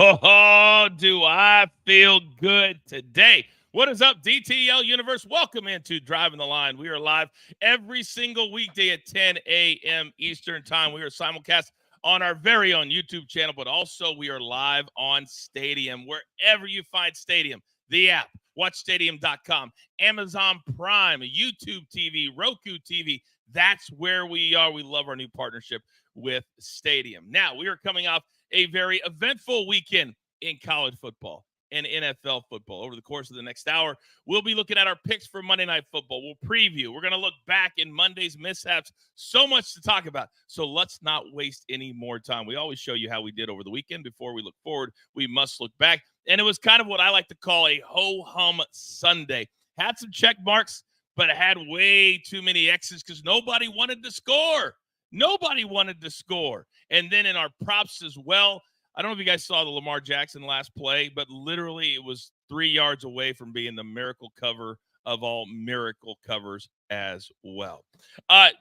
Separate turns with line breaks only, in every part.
Oh, do I feel good today? What is up, DTL Universe? Welcome into Driving the Line. We are live every single weekday at 10 a.m. Eastern Time. We are simulcast on our very own YouTube channel, but also we are live on Stadium, wherever you find Stadium, the app, watchstadium.com, Amazon Prime, YouTube TV, Roku TV. That's where we are. We love our new partnership with Stadium. Now, we are coming off a very eventful weekend in college football and NFL football. Over the course of the next hour, we'll be looking at our picks for Monday Night Football. We'll preview. We're going to look back in Monday's mishaps. So much to talk about. So let's not waste any more time. We always show you how we did over the weekend. Before we look forward, we must look back. And it was kind of what I like to call a ho-hum Sunday. Had some check marks, but it had way too many X's because nobody wanted to score. Nobody wanted to score. And then in our props as well, I don't know if you guys saw the Lamar Jackson last play, but literally it was 3 yards away from being the miracle cover of all miracle covers as well.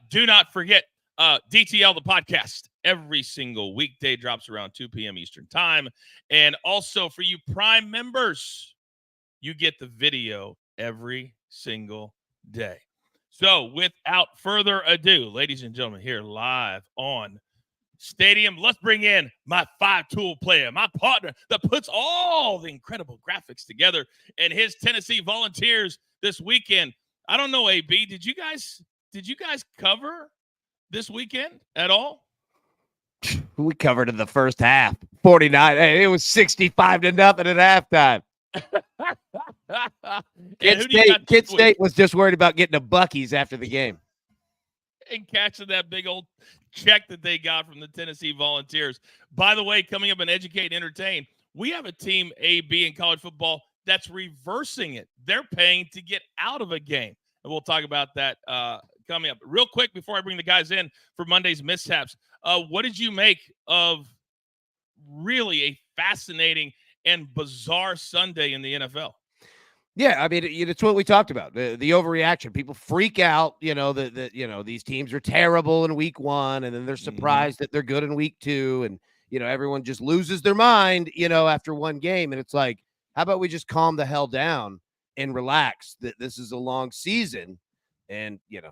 Do not forget, DTL, the podcast, every single weekday drops around 2 p.m. Eastern time. And also for you Prime members, you get the video every single day. So without further ado, ladies and gentlemen, here live on Stadium, let's bring in my five-tool player, my partner that puts all the incredible graphics together, and his Tennessee Volunteers this weekend. I don't know, AB, did you guys cover this weekend at all?
We covered in the first half. 49. Hey, it was 65-0 at halftime. Kid State was just worried about getting a Buc-ee's after the game.
And catching that big old check that they got from the Tennessee Volunteers. By the way, coming up in Educate and Entertain, we have a team, AB, in college football that's reversing it. They're paying to get out of a game. And we'll talk about that coming up. Real quick, before I bring the guys in for Monday's mishaps, what did you make of really a fascinating and bizarre Sunday in the NFL?
Yeah, I mean, it's what we talked about, the overreaction. People freak out, that these teams are terrible in week one, and then they're surprised that they're good in week two, and, everyone just loses their mind, after one game. And it's like, how about we just calm the hell down and relax that this is a long season, and, you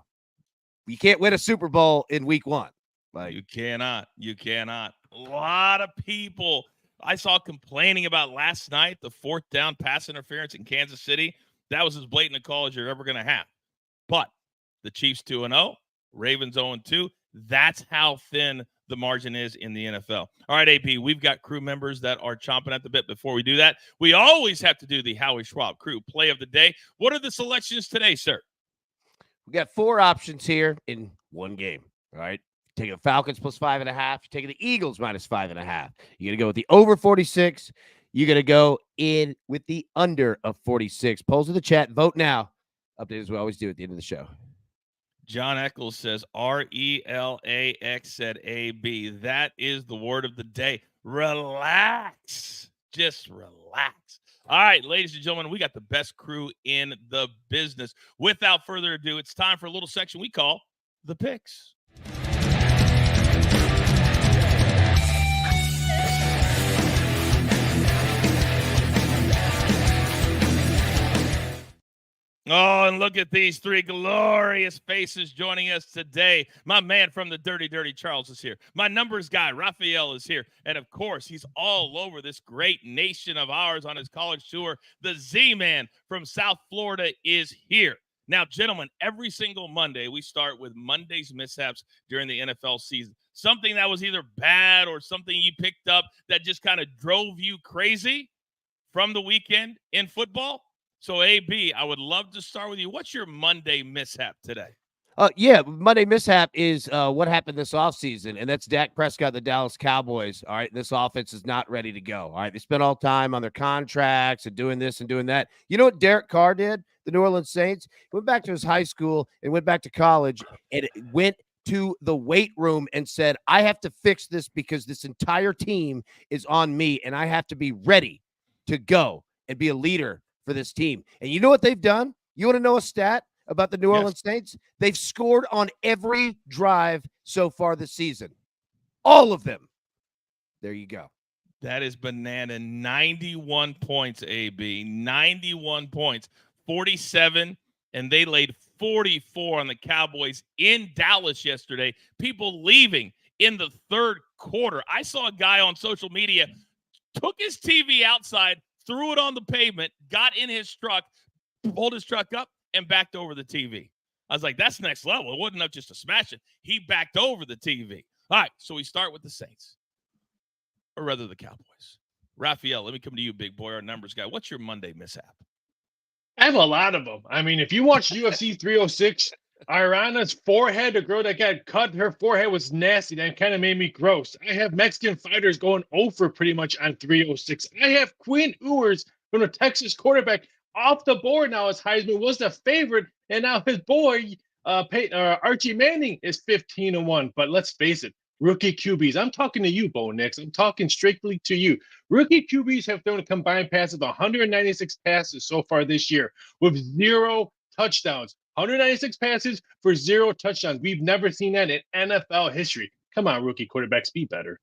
can't win a Super Bowl in week one.
Like, you cannot. A lot of people I saw complaining about last night, the fourth down pass interference in Kansas City. That was as blatant a call as you're ever going to have. But the Chiefs 2-0, Ravens 0-2. That's how thin the margin is in the NFL. All right, AP, we've got crew members that are chomping at the bit. Before we do that, we always have to do the Howie Schwab crew play of the day. What are the selections today, sir?
We got 4 options here in one game. All right. Taking the Falcons plus 5.5. You're taking the Eagles minus 5.5. You're going to go with the over 46. You're going to go in with the under of 46. Polls in the chat. Vote now. Update as we always do at the end of the show.
John Eccles says RELAX said AB. That is the word of the day. Relax. Just relax. All right, ladies and gentlemen, we got the best crew in the business. Without further ado, it's time for a little section we call the picks. Oh, and look at these 3 glorious faces joining us today. My man from the Dirty Charles is here. My numbers guy, Raphael, is here. And, of course, he's all over this great nation of ours on his college tour. The Z-Man from South Florida is here. Now, gentlemen, every single Monday, we start with Monday's mishaps during the NFL season. Something that was either bad or something you picked up that just kind of drove you crazy from the weekend in football. So, AB, I would love to start with you. What's your Monday mishap today?
Monday mishap is what happened this offseason, and that's Dak Prescott, the Dallas Cowboys. All right, this offense is not ready to go. All right, they spent all time on their contracts and doing this and doing that. You know what Derek Carr did? The New Orleans Saints went back to his high school and went back to college and went to the weight room and said, I have to fix this because this entire team is on me, and I have to be ready to go and be a leader for this team. And you know what they've done? You want to know a stat about the New Orleans Saints? They've scored on every drive so far this season. All of them. There you go.
That is banana. 91 points, AB. 91 points. 47, and they laid 44 on the Cowboys in Dallas yesterday. People leaving in the third quarter. I saw a guy on social media took his TV outside, threw it on the pavement, got in his truck, pulled his truck up, and backed over the TV. I was like, that's next level. It wasn't enough just to smash it. He backed over the TV. All right, so we start with the Saints, or rather the Cowboys. Raphael, let me come to you, big boy, our numbers guy. What's your Monday mishap?
I have a lot of them. I mean, if you watch UFC 306, Irana's forehead, the girl that got cut, her forehead was nasty. That kind of made me gross. I have Mexican fighters going over pretty much on 306. I have Quinn Ewers from the Texas quarterback off the board now as Heisman was the favorite, and now his boy Archie Manning is 15-1. But let's face it, rookie QBs. I'm talking to you, Bo Nix. I'm talking strictly to you. Rookie QBs have thrown a combined pass of 196 passes so far this year with 0 touchdowns. 196 passes for 0 touchdowns. We've never seen that in NFL history. Come on, rookie quarterbacks, be better.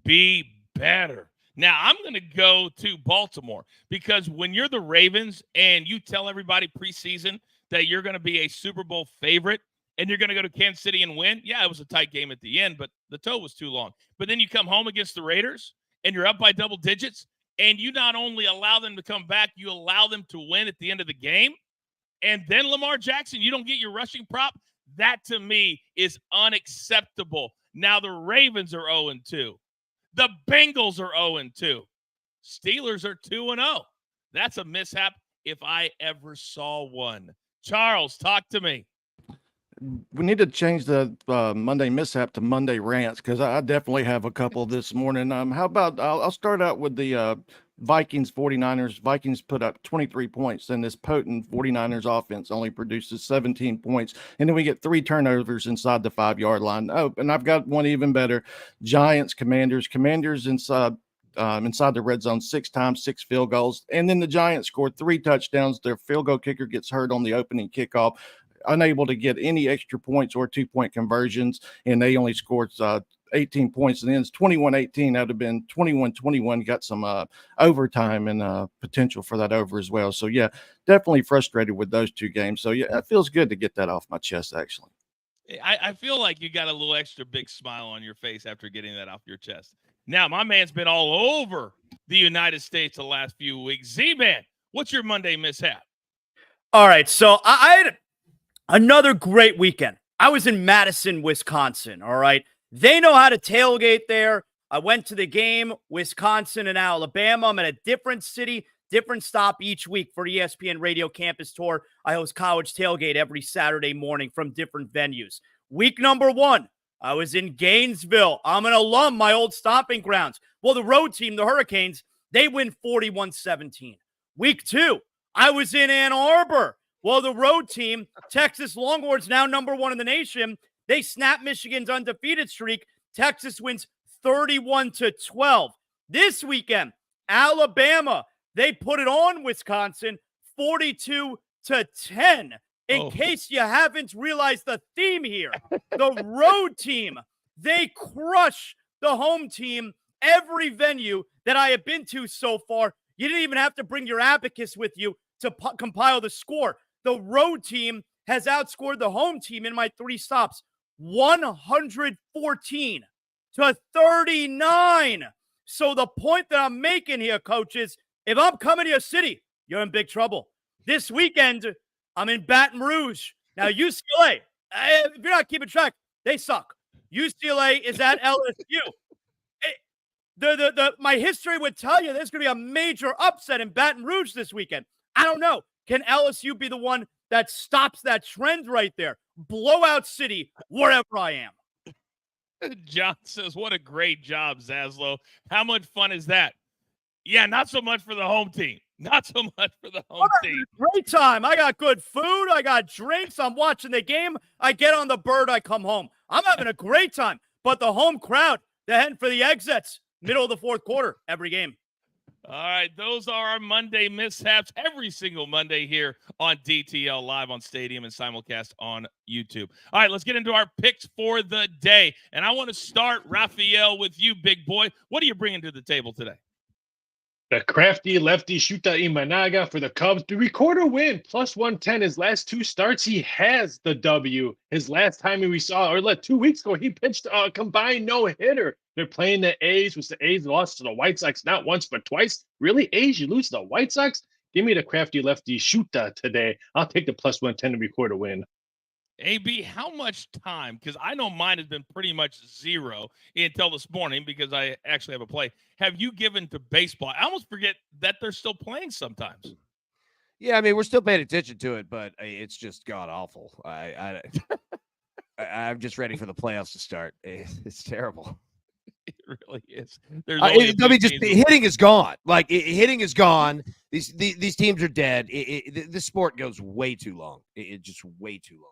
Be better. Now, I'm going to go to Baltimore because when you're the Ravens and you tell everybody preseason that you're going to be a Super Bowl favorite and you're going to go to Kansas City and win, yeah, it was a tight game at the end, but the toe was too long. But then you come home against the Raiders and you're up by double digits, and you not only allow them to come back, you allow them to win at the end of the game. And then Lamar Jackson, you don't get your rushing prop. That, to me, is unacceptable. Now the Ravens are 0-2. The Bengals are 0-2. Steelers are 2-0. That's a mishap if I ever saw one. Charles, talk to me.
We need to change the Monday mishap to Monday rants because I definitely have a couple this morning. How about I'll start out with the Vikings 49ers. Vikings put up 23 points, and this potent 49ers offense only produces 17 points. And then we get 3 turnovers inside the 5-yard line. Oh, and I've got one even better. Giants, Commanders inside the red zone 6 times, 6 field goals. And then the Giants scored 3 touchdowns. Their field goal kicker gets hurt on the opening kickoff, unable to get any extra points or 2-point conversions, and they only scored 18 points, and then it's 21-18. That would have been 21-21. Got some overtime and potential for that over as well. So, yeah, definitely frustrated with those 2 games. So, yeah, it feels good to get that off my chest, actually.
I feel like you got a little extra big smile on your face after getting that off your chest. Now, my man's been all over the United States the last few weeks. Z-Man, what's your Monday mishap?
All right, so I had another great weekend. I was in Madison, Wisconsin, all right? They know how to tailgate there. I went to the game, Wisconsin and Alabama. I'm at a different city, different stop each week for ESPN Radio Campus Tour. I host college tailgate every Saturday morning from different venues. Week number 1, I was in Gainesville. I'm an alum, my old stomping grounds. Well, the road team, the Hurricanes, they win 41-17. Week 2, I was in Ann Arbor. Well, the road team, Texas Longhorns, now number 1 in the nation, they snap Michigan's undefeated streak. Texas wins 31-12. This weekend, Alabama, they put it on Wisconsin 42-10. In case you haven't realized the theme here, the road team, they crush the home team every venue that I have been to so far. You didn't even have to bring your abacus with you to compile the score. The road team has outscored the home team in my 3 stops 114-39. So the point that I'm making here, coaches, if I'm coming to your city, you're in big trouble. This weekend, I'm in Baton Rouge. Now, UCLA, if you're not keeping track, they suck. UCLA is at LSU. My history would tell you there's going to be a major upset in Baton Rouge this weekend. I don't know. Can LSU be the one that stops that trend right there? Blowout city, wherever I am.
John says, what a great job, Zaslow. How much fun is that? Yeah, not so much for the home team. Not so much for the home team.
Great time. I got good food. I got drinks. I'm watching the game. I get on the bird. I come home. I'm having a great time. But the home crowd, they're heading for the exits. Middle of the 4th quarter, every game.
All right, those are our Monday mishaps every single Monday here on DTL Live on Stadium and simulcast on YouTube. All right, let's get into our picks for the day. And I want to start, Raphael, with you, big boy. What are you bringing to the table today?
The crafty lefty Shuta Imanaga for the Cubs. The recorder win plus 110. His last 2 starts, he has the W. His last time we saw, or 2 weeks ago, he pitched a combined no-hitter. They're playing the A's, which the A's lost to the White Sox not once but twice. Really, A's, you lose to the White Sox? Give me the crafty lefty Shuta today. I'll take the plus 110 to record a win.
AB, how much time? Because I know mine has been pretty much zero until this morning because I actually have a play. Have you given to baseball? I almost forget that they're still playing sometimes.
Yeah, I mean, we're still paying attention to it, but it's just god awful. I'm just ready for the playoffs to start. It's terrible.
It really is. There's
hitting is gone. Like hitting is gone. These teams are dead. This sport goes way too long. It just way too long.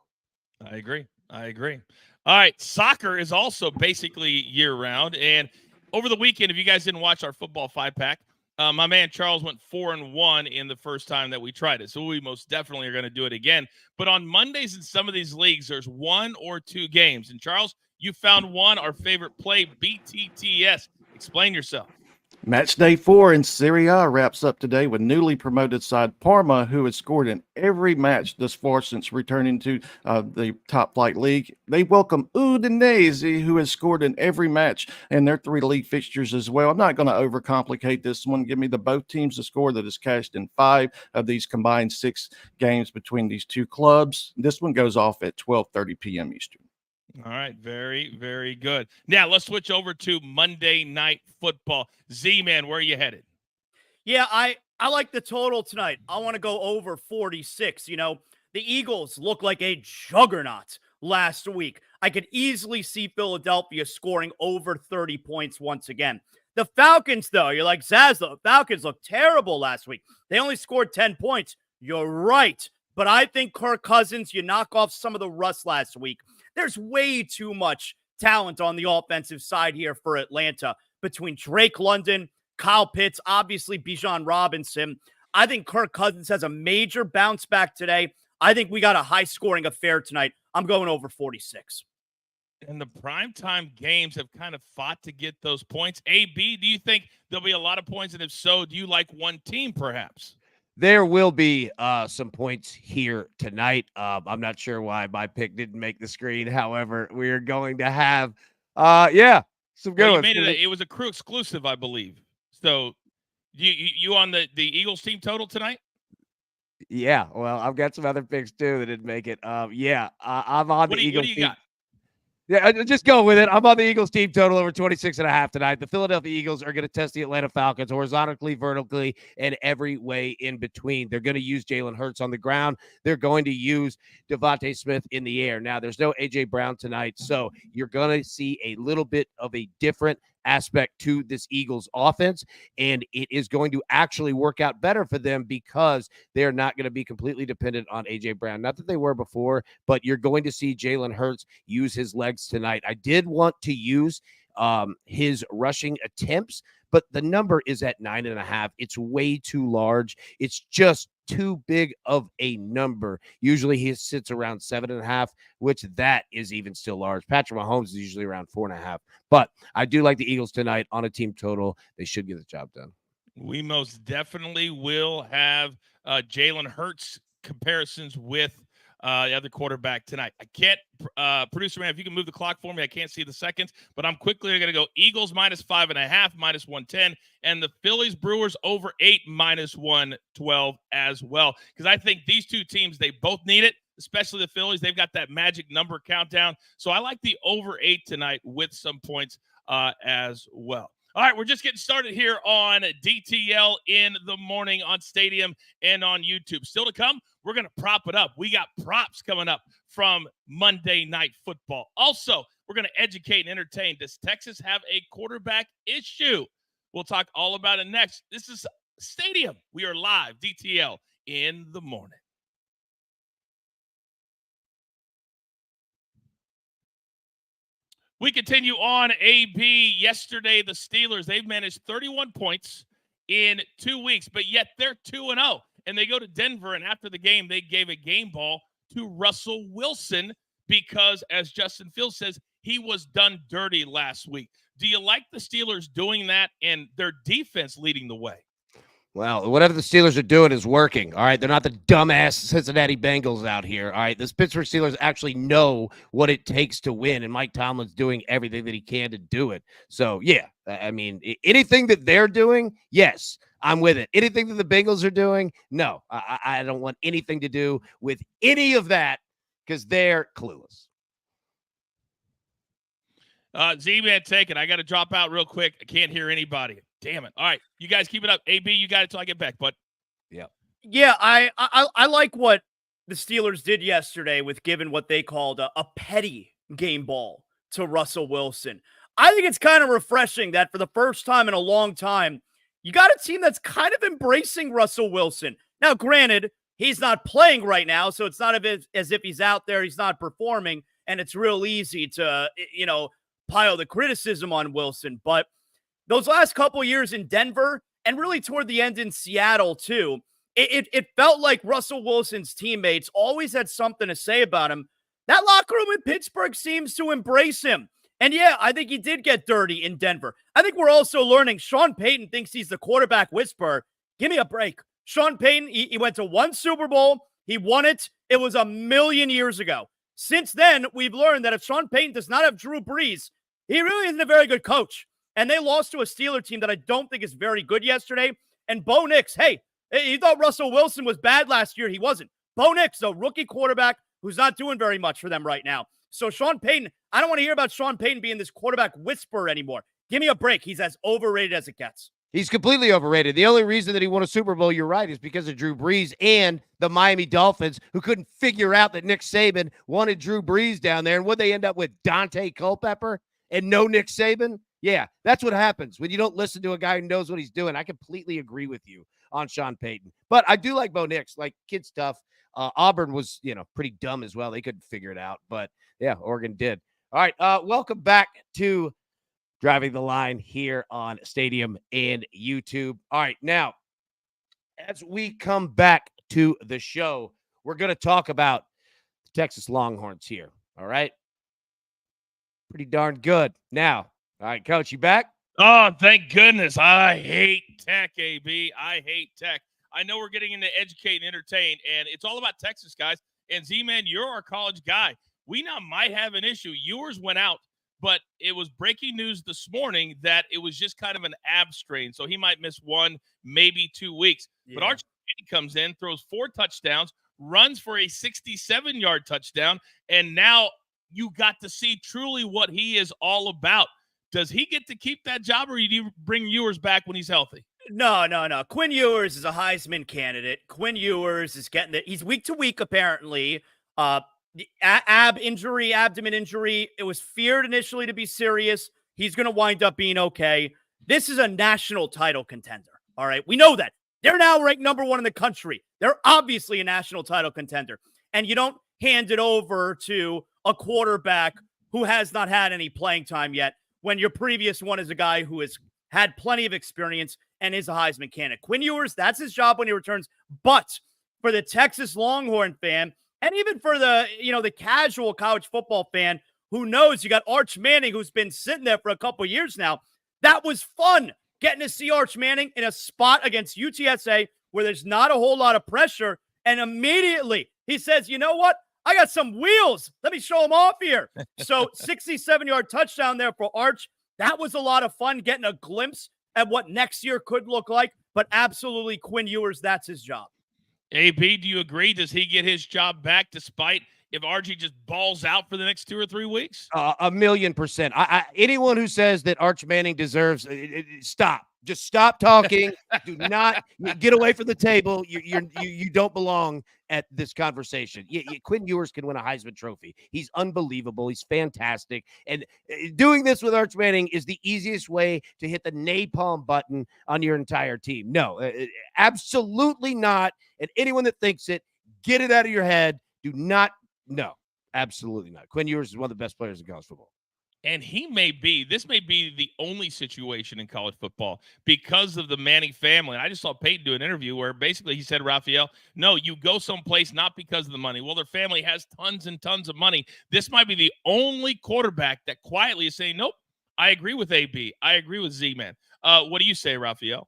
I agree. All right. Soccer is also basically year round. And over the weekend, if you guys didn't watch our football 5-pack, my man Charles went 4-1 in the first time that we tried it. So we most definitely are going to do it again. But on Mondays in some of these leagues, there's 1 or 2 games. And Charles, you found one, our favorite play, BTTS. Explain yourself.
Match day 4 in Serie A wraps up today with newly promoted side Parma, who has scored in every match thus far since returning to the top flight league. They welcome Udinese, who has scored in every match in their 3 league fixtures as well. I'm not going to overcomplicate this one. Give me the both teams to score that is cashed in 5 of these combined 6 games between these 2 clubs. This one goes off at 12:30 p.m. Eastern.
All right, very, very good. Now let's switch over to Monday Night Football. Z-Man, where are you headed?
Yeah, I like the total tonight. I want to go over 46. You know, the Eagles look like a juggernaut last week. I could easily see Philadelphia scoring over 30 points once again. The Falcons, though, you're like, Zaz, the Falcons looked terrible last week. They only scored 10 points. You're right. But I think Kirk Cousins, you knock off some of the rust last week. There's way too much talent on the offensive side here for Atlanta between Drake London, Kyle Pitts, obviously Bijan Robinson. I think Kirk Cousins has a major bounce back today. I think we got a high-scoring affair tonight. I'm going over 46.
And the primetime games have kind of fought to get those points. AB, do you think there'll be a lot of points? And if so, do you like one team perhaps?
There will be some points here tonight. I'm not sure why my pick didn't make the screen. However, we're going to have, some good ones.
It was a crew exclusive, I believe. So, you on the Eagles team total tonight?
Yeah, well, I've got some other picks too that didn't make it. I'm on the Eagles team.
What do you got?
Yeah, just go with it. I'm on the Eagles team total over 26.5 tonight. The Philadelphia Eagles are going to test the Atlanta Falcons horizontally, vertically, and every way in between. They're going to use Jalen Hurts on the ground. They're going to use Devontae Smith in the air. Now, there's no A.J. Brown tonight, so you're going to see a little bit of a different aspect to this Eagles offense, and it is going to actually work out better for them because they're not going to be completely dependent on A.J. Brown. Not that they were before, but you're going to see Jalen Hurts use his legs tonight. I did want to use his rushing attempts, but the number is at 9.5. It's way too large. It's just too big of a number. Usually he sits around 7.5, which that is even still large. Patrick Mahomes is usually around 4.5. But I do like the Eagles tonight on a team total. They should get the job done.
We most definitely will have Jalen Hurts comparisons with the other quarterback tonight. I can't, producer man, if you can move the clock for me, I can't see the seconds, but I'm quickly going to go Eagles -5.5, -110, and the Phillies Brewers over 8, -112 as well. Because I think these two teams, they both need it, especially the Phillies. They've got that magic number countdown. So I like the over 8 tonight with some points as well. All right, we're just getting started here on DTL in the morning on Stadium and on YouTube. Still to come, we're going to prop it up. We got props coming up from Monday Night Football. Also, we're going to educate and entertain. Does Texas have a quarterback issue? We'll talk all about it next. This is Stadium. We are live, DTL in the morning. We continue on AB. Yesterday, the Steelers, they've managed 31 points in 2 weeks, but yet they're 2-0. And they go to Denver, and after the game, they gave a game ball to Russell Wilson because, as Justin Fields says, he was done dirty last week. Do you like the Steelers doing that and their defense leading the way?
Well, whatever the Steelers are doing is working, all right? They're not the dumbass Cincinnati Bengals out here, all right? This Pittsburgh Steelers actually know what it takes to win, and Mike Tomlin's doing everything that he can to do it. So, yeah, I mean, anything that they're doing, yes, I'm with it. Anything that the Bengals are doing, no. I don't want anything to do with any of that because they're clueless.
Z-Man, take it. I got to drop out real quick. I can't hear anybody. Damn it. All right. You guys keep it up. AB, you got it till I get back, bud.
Yeah, I like what the Steelers did yesterday with giving what they called a petty game ball to Russell Wilson. I think it's kind of refreshing that for the first time in a long time, you got a team that's kind of embracing Russell Wilson. Now, granted, he's not playing right now, so it's not as if he's out there, he's not performing, and it's real easy to, pile the criticism on Wilson. But those last couple years in Denver and really toward the end in Seattle too, it felt like Russell Wilson's teammates always had something to say about him. That locker room in Pittsburgh seems to embrace him. And yeah, I think he did get dirty in Denver. I think we're also learning Sean Payton thinks he's the quarterback whisperer. Give me a break. Sean Payton, he went to one Super Bowl. He won it. It was 1,000,000 years ago. Since then, we've learned that if Sean Payton does not have Drew Brees, he really isn't a very good coach. And they lost to a Steeler team that I don't think is very good yesterday. And Bo Nix, hey, you thought Russell Wilson was bad last year. He wasn't. Bo Nix, a rookie quarterback who's not doing very much for them right now. So Sean Payton, I don't want to hear about Sean Payton being this quarterback whisperer anymore. Give me a break. He's as overrated as it gets.
He's completely overrated. The only reason that he won a Super Bowl, you're right, is because of Drew Brees and the Miami Dolphins, who couldn't figure out that Nick Saban wanted Drew Brees down there. And what they end up with, Dante Culpepper and no Nick Saban? Yeah, that's what happens when you don't listen to a guy who knows what he's doing. I completely agree with you on Sean Payton. But I do like Bo Nix. Like, kid's tough. Auburn was, pretty dumb as well. They couldn't figure it out. But, yeah, Oregon did. All right, welcome back to Driving the Line here on Stadium and YouTube. All right, now, as we come back to the show, we're going to talk about the Texas Longhorns here. All right? Pretty darn good. Now, all right, Coach, you back?
Oh, thank goodness. I hate tech, AB. I hate tech. I know we're getting into educate and entertain, and it's all about Texas, guys. And Z-Man, you're our college guy. We now might have an issue. Yours went out, but it was breaking news this morning that it was just kind of an ab strain, so he might miss 1, maybe 2 weeks. Yeah. But Archie comes in, throws 4 touchdowns, runs for a 67-yard touchdown, and now you got to see truly what he is all about. Does he get to keep that job, or do you bring Ewers back when he's healthy?
No. Quinn Ewers is a Heisman candidate. Quinn Ewers is getting it. He's week to week, apparently. The abdomen injury. It was feared initially to be serious. He's going to wind up being okay. This is a national title contender. All right. We know that. They're now ranked number 1 in the country. They're obviously a national title contender. And you don't hand it over to a quarterback who has not had any playing time yet when your previous one is a guy who has had plenty of experience and is a Heisman candidate. Quinn Ewers, that's his job when he returns. But for the Texas Longhorn fan, and even for the, the casual college football fan who knows you got Arch Manning, who's been sitting there for a couple years now, that was fun getting to see Arch Manning in a spot against UTSA where there's not a whole lot of pressure. And immediately he says, you know what? I got some wheels. Let me show them off here. So 67-yard touchdown there for Arch. That was a lot of fun getting a glimpse at what next year could look like. But absolutely, Quinn Ewers, that's his job.
AB, do you agree? Does he get his job back despite if RG just balls out for the next 2 or 3 weeks?
1,000,000%. Anyone who says that Arch Manning deserves stop. Just stop talking. Do not get away from the table. You don't belong at this conversation. Quinn Ewers can win a Heisman Trophy. He's unbelievable. He's fantastic. And doing this with Arch Manning is the easiest way to hit the napalm button on your entire team. No, absolutely not. And anyone that thinks it, get it out of your head. Do not. No, absolutely not. Quinn Ewers is one of the best players in college football.
And this may be the only situation in college football because of the Manning family. And I just saw Payton do an interview where basically he said, Raphael, no, you go someplace not because of the money. Well, their family has tons and tons of money. This might be the only quarterback that quietly is saying, nope, I agree with AB. I agree with Z-Man. What do you say, Raphael?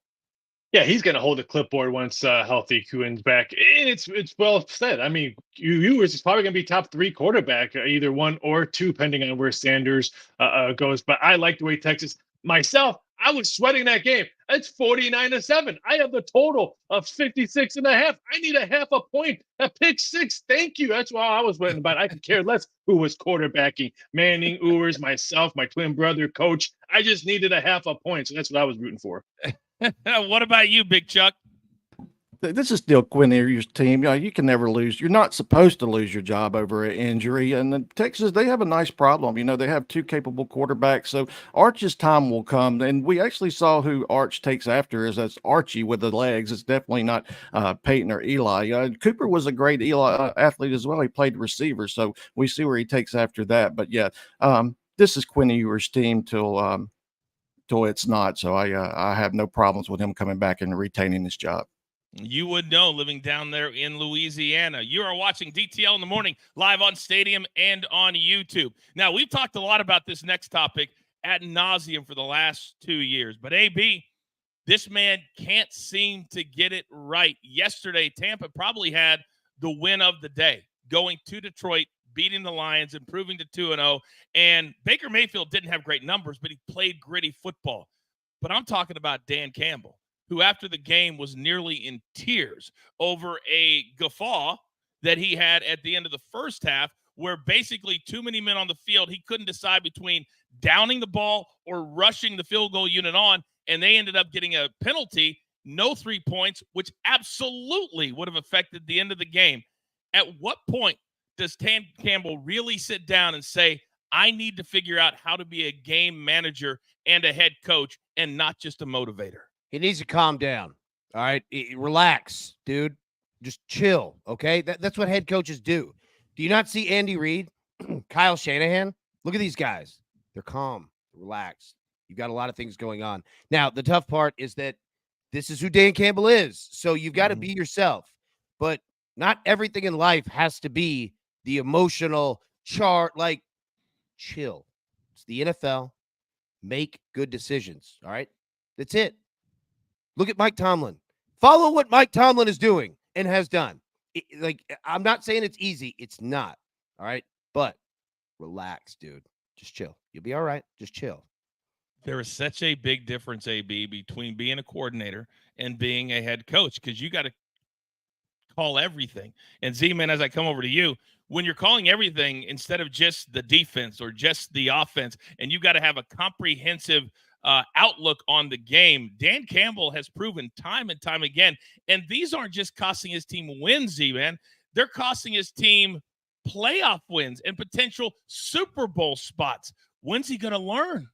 Yeah, he's going to hold the clipboard once healthy Kuhn's back. And it's well said. I mean, Ewers is probably going to be top 3 quarterback, either 1 or 2, depending on where Sanders goes. But I like the way Texas. Myself, I was sweating that game. It's 49-7. I have the total of 56.5. I need a half a point. A pick 6. Thank you. That's why I was sweating about it. I could care less who was quarterbacking. Manning, Ewers, myself, my twin brother, coach. I just needed a half a point. So that's what I was rooting for.
What about you, Big Chuck?
This is still Quinn Ewers' team. You can never lose. You're not supposed to lose your job over an injury. And the Texas, they have a nice problem. They have 2 capable quarterbacks. So Arch's time will come. And we actually saw who Arch takes after. That's Archie with the legs. It's definitely not Payton or Eli. Cooper was a great Eli athlete as well. He played receiver. So we see where he takes after that. But yeah, this is Quinn Ewers' team till it's not. So I have no problems with him coming back and retaining his job.
You would know, living down there in Louisiana. You are watching DTL in the Morning live on Stadium and on YouTube. Now, we've talked a lot about this next topic ad nauseum for the last 2 years, but AB, this man can't seem to get it right. Yesterday, Tampa probably had the win of the day, going to Detroit, beating the Lions, improving to 2-0. And Baker Mayfield didn't have great numbers, but he played gritty football. But I'm talking about Dan Campbell, who after the game was nearly in tears over a guffaw that he had at the end of the first half, where basically too many men on the field, he couldn't decide between downing the ball or rushing the field goal unit on, and they ended up getting a penalty, no 3 points, which absolutely would have affected the end of the game. At what point does Dan Campbell really sit down and say, I need to figure out how to be a game manager and a head coach and not just a motivator?
He needs to calm down. All right. Relax, dude. Just chill. Okay. That's what head coaches do. Do you not see Andy Reid, Kyle Shanahan? Look at these guys. They're calm, relaxed. You've got a lot of things going on. Now, the tough part is that this is who Dan Campbell is. So you've got to be yourself. But not everything in life has to be the emotional chart. Like, chill. It's the NFL. Make good decisions. All right. That's it. Look at Mike Tomlin. Follow what Mike Tomlin is doing and has done. I'm not saying it's easy. It's not. All right. But relax, dude. Just chill. You'll be all right. Just chill.
There is such a big difference, AB, between being a coordinator and being a head coach, because you got to call everything. And Z-Man, as I come over to you, when you're calling everything instead of just the defense or just the offense, and you got to have a comprehensive outlook on the game, Dan Campbell has proven time and time again. And these aren't just costing his team wins, Z-Man. They're costing his team playoff wins and potential Super Bowl spots. When's he going to learn?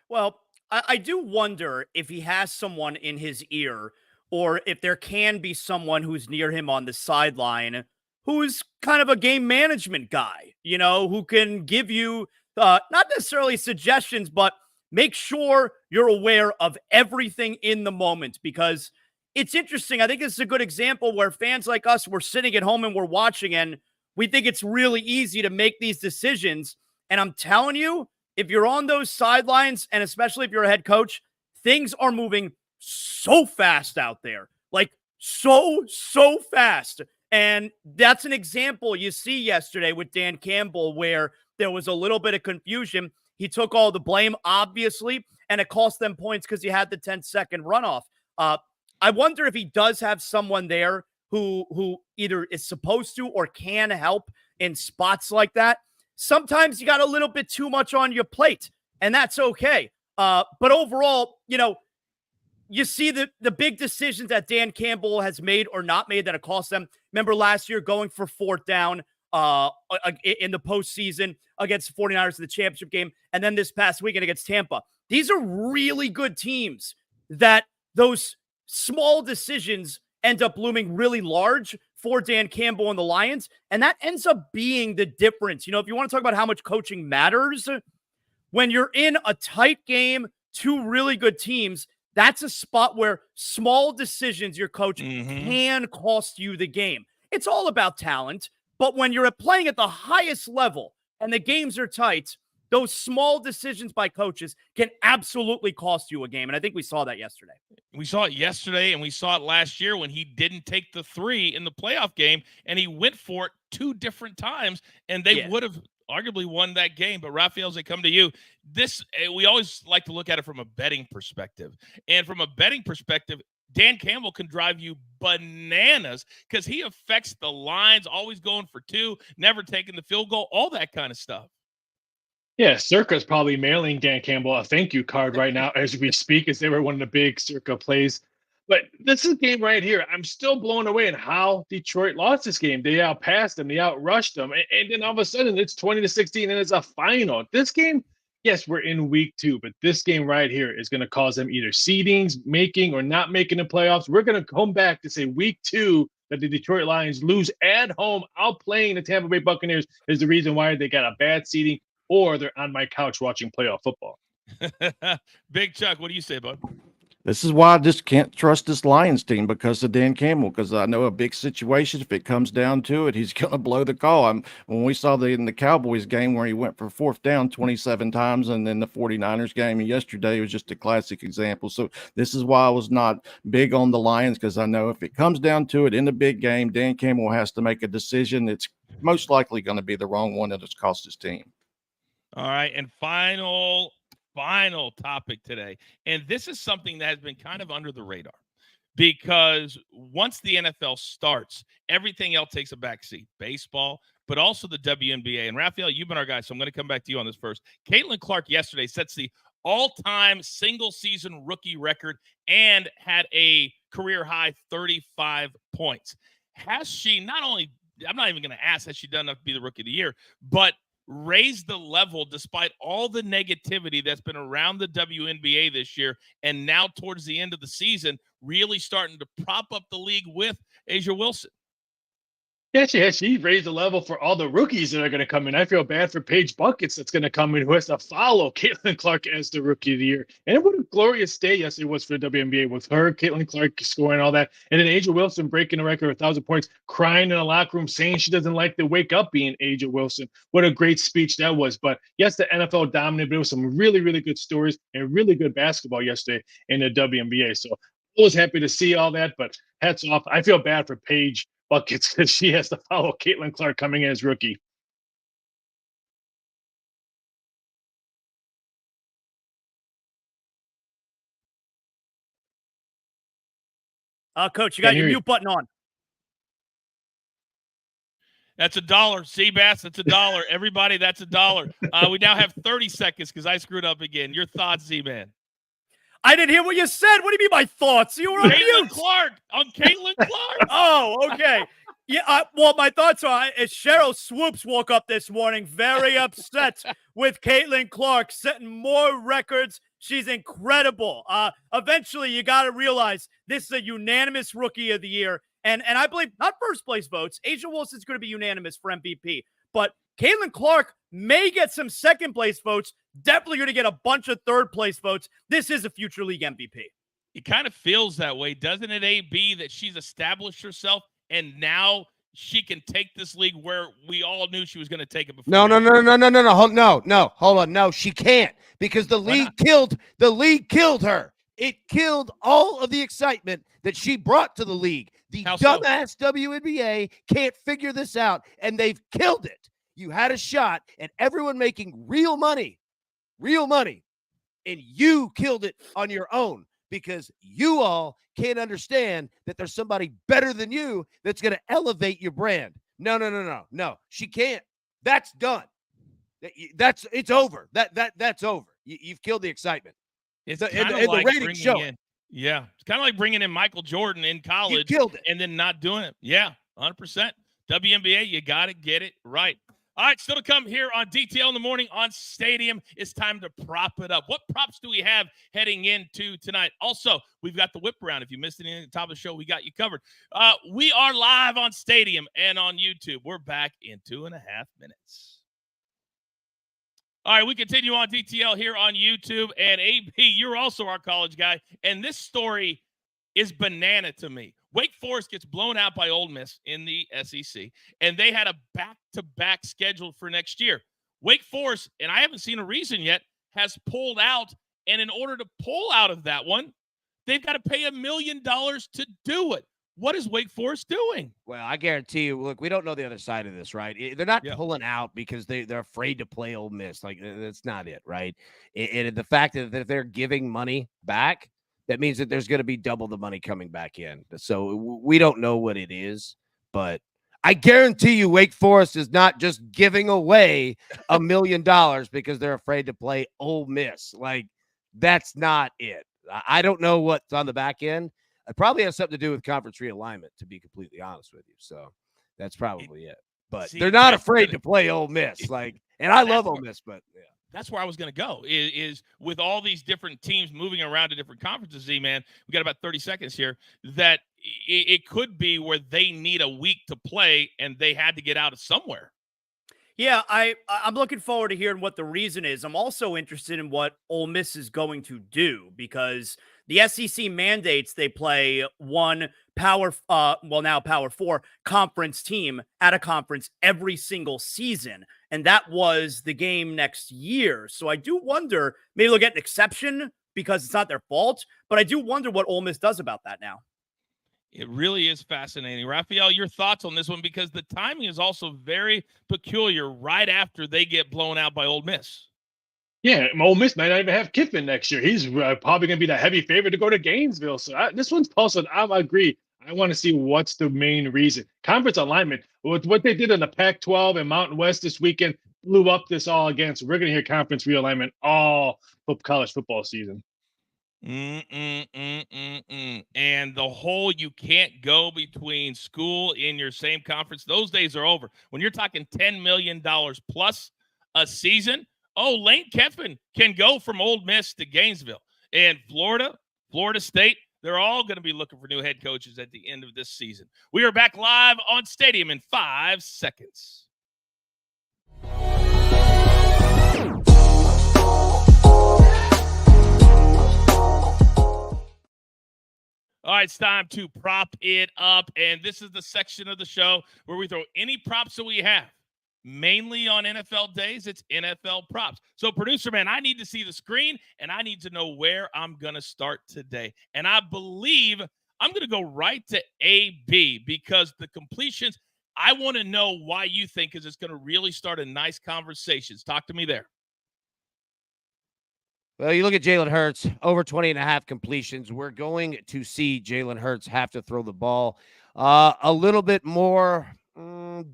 Well, I do wonder if he has someone in his ear, or if there can be someone who's near him on the sideline who's kind of a game management guy, who can give you not necessarily suggestions, but make sure you're aware of everything in the moment, because it's interesting. I think this is a good example where fans like us, we're sitting at home and we're watching, and we think it's really easy to make these decisions. And I'm telling you, if you're on those sidelines, and especially if you're a head coach, things are moving so fast out there, like so fast. And that's an example you see yesterday with Dan Campbell, where there was a little bit of confusion. He took all the blame, obviously, and it cost them points because he had the 10-second runoff. I wonder if he does have someone there who either is supposed to or can help in spots like that. Sometimes you got a little bit too much on your plate, and that's okay. But overall, you see the big decisions that Dan Campbell has made or not made that have cost them. Remember last year going for 4th down in the postseason against the 49ers in the championship game, and then this past weekend against Tampa. These are really good teams that those small decisions end up looming really large for Dan Campbell and the Lions, and that ends up being the difference. If you want to talk about how much coaching matters, when you're in a tight game, two really good teams, that's a spot where small decisions your coach can cost you the game. It's all about talent, but when you're playing at the highest level and the games are tight, those small decisions by coaches can absolutely cost you a game. And I think we saw that yesterday.
We saw it yesterday, and we saw it last year when he didn't take the three in the playoff game, and he went for it 2 different times, and they would have arguably won that game. But Raphael, as I come to you, we always like to look at it from a betting perspective. And from a betting perspective, Dan Campbell can drive you bananas because he affects the lines, always going for 2, never taking the field goal, all that kind of stuff.
Yeah, Circa's probably mailing Dan Campbell a thank you card right now as we speak, as they were one of the big Circa plays. But this is a game right here. I'm still blown away in how Detroit lost this game. They outpassed them, they outrushed them, and then all of a sudden it's 20-16 and it's a final. This game, yes, we're in week 2, but this game right here is going to cause them either seedings, making or not making the playoffs. We're going to come back to say week 2 that the Detroit Lions lose at home, outplaying the Tampa Bay Buccaneers is the reason why they got a bad seeding, or they're on my couch watching playoff football.
Big Chuck, what do you say, bud?
This is why I just can't trust this Lions team because of Dan Campbell, because I know a big situation, if it comes down to it, he's going to blow the call. When we saw in the Cowboys game where he went for 4th down 27 times, and then the 49ers game yesterday was just a classic example. So this is why I was not big on the Lions, because I know if it comes down to it in the big game, Dan Campbell has to make a decision. It's most likely going to be the wrong one that has cost his team.
All right, and final topic today. And this is something that has been kind of under the radar because once the NFL starts, everything else takes a backseat. Baseball, but also the WNBA. And Raphael, you've been our guy, so I'm going to come back to you on this first. Caitlin Clark yesterday sets the all-time single-season rookie record and had a career-high 35 points. Has she not only – I'm not even going to ask has she done enough to be the rookie of the year, but – raise the level despite all the negativity that's been around the WNBA this year, and now towards the end of the season, really starting to prop up the league with Asia Wilson.
Yeah, she raised the level for all the rookies that are going to come in. I feel bad for Paige Buckets that's going to come in, who has to follow Caitlin Clark as the rookie of the year. And what a glorious day yesterday was for the WNBA with her, Caitlin Clark scoring all that. And then Asia Wilson breaking the record of 1,000 points, crying in the locker room, saying she doesn't like to wake up being Asia Wilson. What a great speech that was. But yes, the NFL dominated, but there was some really, really good stories and really good basketball yesterday in the WNBA. So I was happy to see all that, but hats off. I feel bad for Paige Buckets because she has to follow Caitlin Clark coming in as rookie.
Coach, you got your mute button on.
That's $1. Seabass, that's $1. Everybody, that's $1. We now have 30 seconds because I screwed up again. Your thoughts, Z-Man?
I didn't hear what you said. What do you mean by thoughts? You were on mute.
Clark. On Caitlin Clark.
Oh, okay. Yeah, well, my thoughts are Cheryl Swoops woke up this morning very upset with Caitlin Clark setting more records. She's incredible. Eventually, you got to realize this is a unanimous rookie of the year. And I believe not first place votes. Asia Wilson's going to be unanimous for MVP. But Caitlin Clark may get some second place votes. Definitely going to get a bunch of third place votes. This is a future league MVP.
It kind of feels that way, doesn't it, AB, that she's established herself and now she can take this league where we all knew she was going to take it before.
No. Hold on. No, she can't because the league killed her. It killed all of the excitement that she brought to the league. The dumbass WNBA can't figure this out, and they've killed it. You had a shot at everyone making real money, and you killed it on your own because you all can't understand that there's somebody better than you that's going to elevate your brand. No. She can't. That's done. It's over. That's over. You've killed the excitement.
It's the ratings show. Yeah, it's kind of like bringing in Michael Jordan in college and then not doing it. Yeah, 100%. WNBA, you got to get it right. All right, still to come here on DTL in the morning on Stadium. It's time to prop it up. What props do we have heading into tonight? Also, we've got the whip around. If you missed anything at the top of the show, we got you covered. We are live on Stadium and on YouTube. We're back in 2.5 minutes. All right, we continue on DTL here on YouTube. And AB, you're also our college guy. And this story is banana to me. Wake Forest gets blown out by Ole Miss in the SEC, and they had a back-to-back scheduled for next year. Wake Forest, and I haven't seen a reason yet, has pulled out. And in order to pull out of that one, they've got to pay $1 million to do it. What is Wake Forest doing?
Well, I guarantee you, look, we don't know the other side of this, right? They're not
Yeah.
pulling out because they're afraid to play Ole Miss. Like, that's not it, right? And the fact that they're giving money back, that means that there's going to be double the money coming back in. So we don't know what it is, but I guarantee you Wake Forest is not just giving away $1 million because they're afraid to play Ole Miss. Like, that's not it. I don't know what's on the back end. It probably has something to do with conference realignment, to be completely honest with you. So that's probably it. But they're not afraid to play Ole Miss. Like, and I love Ole Miss, but yeah.
That's where I was going to go is with all these different teams moving around to different conferences, Z-Man, we got about 30 seconds here, that it could be where they need a week to play and they had to get out of somewhere.
Yeah, I'm looking forward to hearing what the reason is. I'm also interested in what Ole Miss is going to do because the SEC mandates they play one now Power 4 conference team at a conference every single season. And that was the game next year. So I do wonder, maybe they'll get an exception because it's not their fault, but I do wonder what Ole Miss does about that now.
It really is fascinating. Raphael, your thoughts on this one, because the timing is also very peculiar right after they get blown out by Ole Miss.
Yeah, Ole Miss might not even have Kiffin next year. He's probably going to be the heavy favorite to go to Gainesville. So this one's puzzling. I agree. I want to see what's the main reason. Conference alignment, with what they did in the Pac-12 and Mountain West this weekend, blew up this all again. So we're going to hear conference realignment all college football season.
And the whole you can't go between school in your same conference, those days are over. When you're talking $10 million plus a season, Lane Kiffin can go from Ole Miss to Gainesville. And Florida State, they're all going to be looking for new head coaches at the end of this season. We are back live on Stadium in 5 seconds. All right, it's time to prop it up, and this is the section of the show where we throw any props that we have. Mainly on NFL days, it's NFL props. So, producer man, I need to see the screen, and I need to know where I'm going to start today. And I believe I'm going to go right to AB because the completions, I want to know why you think is it's going to really start a nice conversation. Talk to me there.
Well, you look at Jalen Hurts, over 20.5 completions. We're going to see Jalen Hurts have to throw the ball a little bit more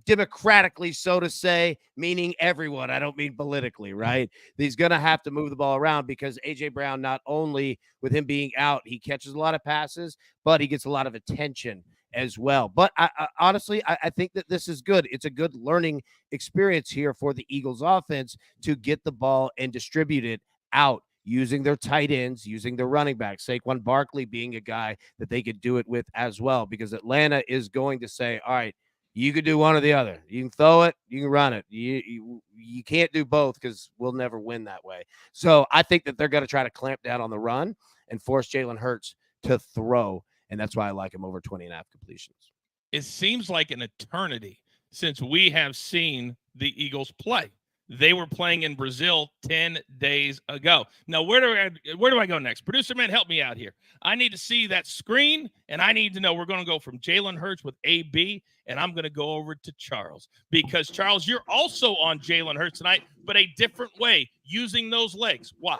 democratically, so to say, meaning everyone. I don't mean politically, right? He's going to have to move the ball around because A.J. Brown, not only with him being out, he catches a lot of passes, but he gets a lot of attention as well. But honestly, I think that this is good. It's a good learning experience here for the Eagles offense to get the ball and distribute it out, using their tight ends, using their running backs, Saquon Barkley being a guy that they could do it with as well, because Atlanta is going to say, all right, you could do one or the other. You can throw it, you can run it. You can't do both because we'll never win that way. So I think that they're going to try to clamp down on the run and force Jalen Hurts to throw, and that's why I like him over 20.5 completions.
It seems like an eternity since we have seen the Eagles play. They were playing in Brazil 10 days ago. Now, where do I go next? Producer man, help me out here. I need to see that screen, and I need to know we're going to go from Jalen Hurts with AB, and I'm going to go over to Charles. Because, Charles, you're also on Jalen Hurts tonight, but a different way, using those legs. Why?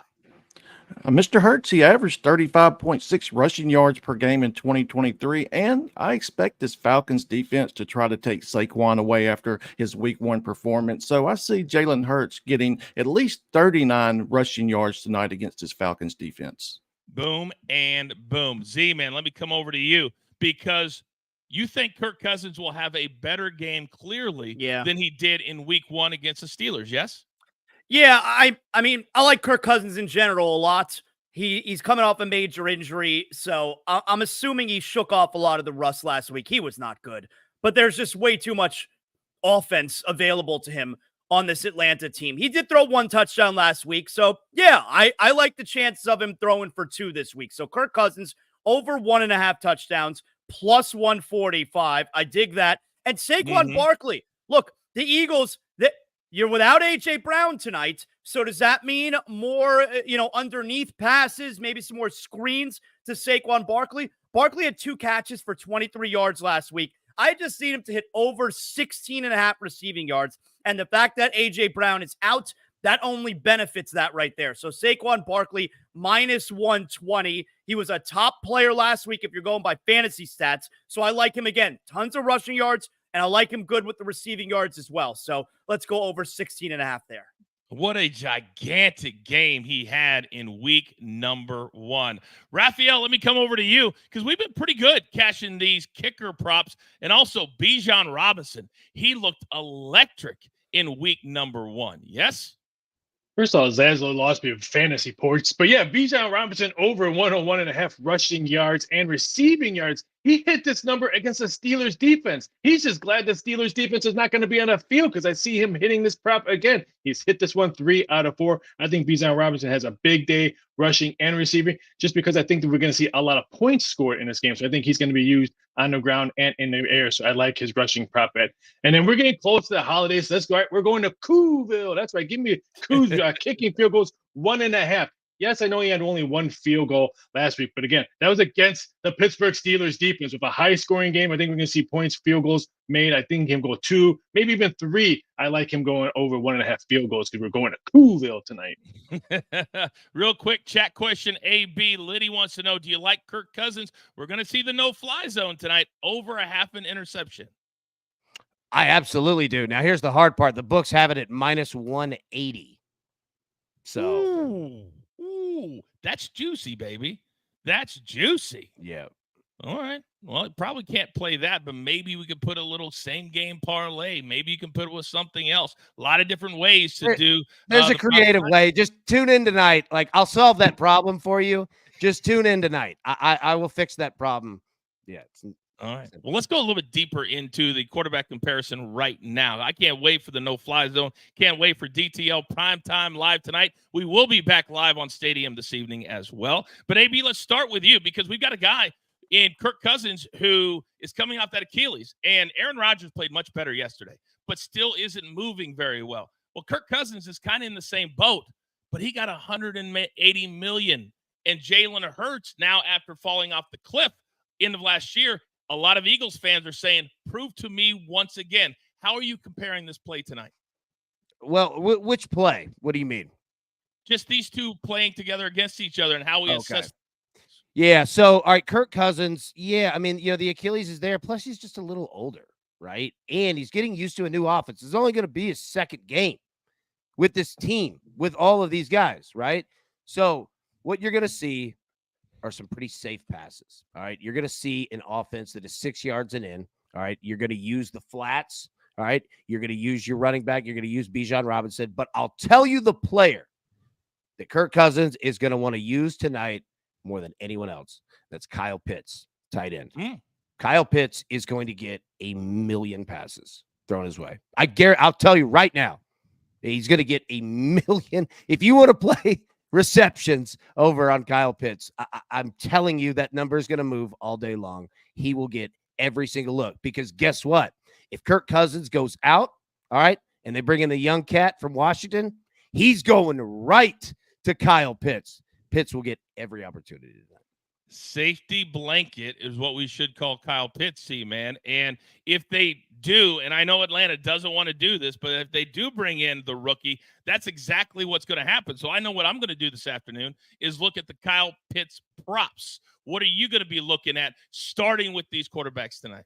Mr. Hurts, he averaged 35.6 rushing yards per game in 2023, and I expect this Falcons defense to try to take Saquon away after his week 1 performance. So I see Jalen Hurts getting at least 39 rushing yards tonight against this Falcons defense.
Boom and boom. Z-Man, let me come over to you because you think Kirk Cousins will have a better game clearly than he did in week 1 against the Steelers, yes?
Yeah, I mean, I like Kirk Cousins in general a lot. He's coming off a major injury, so I'm assuming he shook off a lot of the rust last week. He was not good, but there's just way too much offense available to him on this Atlanta team. He did throw 1 touchdown last week. So, yeah, I like the chances of him throwing for 2 this week. So, Kirk Cousins over 1.5 touchdowns, plus 145. I dig that. And Saquon Barkley. Look, the Eagles, you're without A.J. Brown tonight. So, does that mean more, underneath passes, maybe some more screens to Saquon Barkley? Barkley had 2 catches for 23 yards last week. I just need him to hit over 16.5 receiving yards. And the fact that A.J. Brown is out, that only benefits that right there. So Saquon Barkley, minus 120. He was a top player last week if you're going by fantasy stats. So I like him again. Tons of rushing yards, and I like him good with the receiving yards as well. So let's go over 16.5 there.
What a gigantic game he had in week number 1. Raphael, let me come over to you because we've been pretty good cashing these kicker props. And also Bijan Robinson. He looked electric in week number 1. Yes?
First of all, Zaslow lost me with fantasy points. But yeah, Bijan Robinson over 101.5 rushing yards and receiving yards. He hit this number against the Steelers defense. He's just glad the Steelers defense is not going to be on the field because I see him hitting this prop again. He's hit this one 3 out of 4. I think Bijan Robinson has a big day rushing and receiving just because I think that we're going to see a lot of points scored in this game. So I think he's going to be used on the ground and in the air. So I like his rushing prop bet. And then we're getting close to the holidays. So let's go. Right, we're going to Cooville. That's right. Give me Cooville. Kicking field goals 1.5. Yes, I know he had only 1 field goal last week, but again, that was against the Pittsburgh Steelers defense with a high-scoring game. I think we're going to see points, field goals made. I think him go 2, maybe even 3. I like him going over 1.5 field goals because we're going to Cooville tonight.
Real quick chat question. AB Liddy wants to know, do you like Kirk Cousins? We're going to see the no-fly zone tonight, over a half an interception.
I absolutely do. Now, here's the hard part. The books have it at minus 180. So...
Ooh, that's juicy, baby. That's juicy.
Yeah.
All right. Well, it probably can't play that, but maybe we could put a little same game parlay. Maybe you can put it with something else. A lot of different ways to do.
There's a creative way. Just tune in tonight. Like, I'll solve that problem for you. Just tune in tonight. I will fix that problem. Yeah.
All right. Well, let's go a little bit deeper into the quarterback comparison right now. I can't wait for the no-fly zone. Can't wait for DTL Primetime Live tonight. We will be back live on Stadium this evening as well. But, AB, let's start with you because we've got a guy in Kirk Cousins who is coming off that Achilles. And Aaron Rodgers played much better yesterday, but still isn't moving very well. Well, Kirk Cousins is kind of in the same boat, but he got $180 million. And Jalen Hurts, now after falling off the cliff end of last year, a lot of Eagles fans are saying, prove to me once again. How are you comparing this play tonight?
Well, which play? What do you mean?
Just these two playing together against each other and how we assess.
Yeah. So, all right, Kirk Cousins. Yeah. I mean, the Achilles is there. Plus, he's just a little older, right? And he's getting used to a new offense. It's only going to be his second game with this team, with all of these guys, right? So, what you're going to see are some pretty safe passes. All right. You're going to see an offense that is 6 yards and in. All right. You're going to use the flats. All right. You're going to use your running back. You're going to use Bijan Robinson. But I'll tell you the player that Kirk Cousins is going to want to use tonight more than anyone else. That's Kyle Pitts, tight end. Kyle Pitts is going to get 1 million passes thrown his way. I'll tell you right now, he's going to get 1 million. If you want to play receptions over on Kyle Pitts, I'm telling you that number is going to move all day long. He will get every single look because guess what? If Kirk Cousins goes out, all right, and they bring in the young cat from Washington, he's going right to Kyle Pitts. Pitts will get every opportunity tonight.
Safety blanket is what we should call Kyle Pitts, man. And if they do, and I know Atlanta doesn't want to do this, but if they do bring in the rookie, that's exactly what's going to happen. So I know what I'm going to do this afternoon is look at the Kyle Pitts props. What are you going to be looking at starting with these quarterbacks tonight?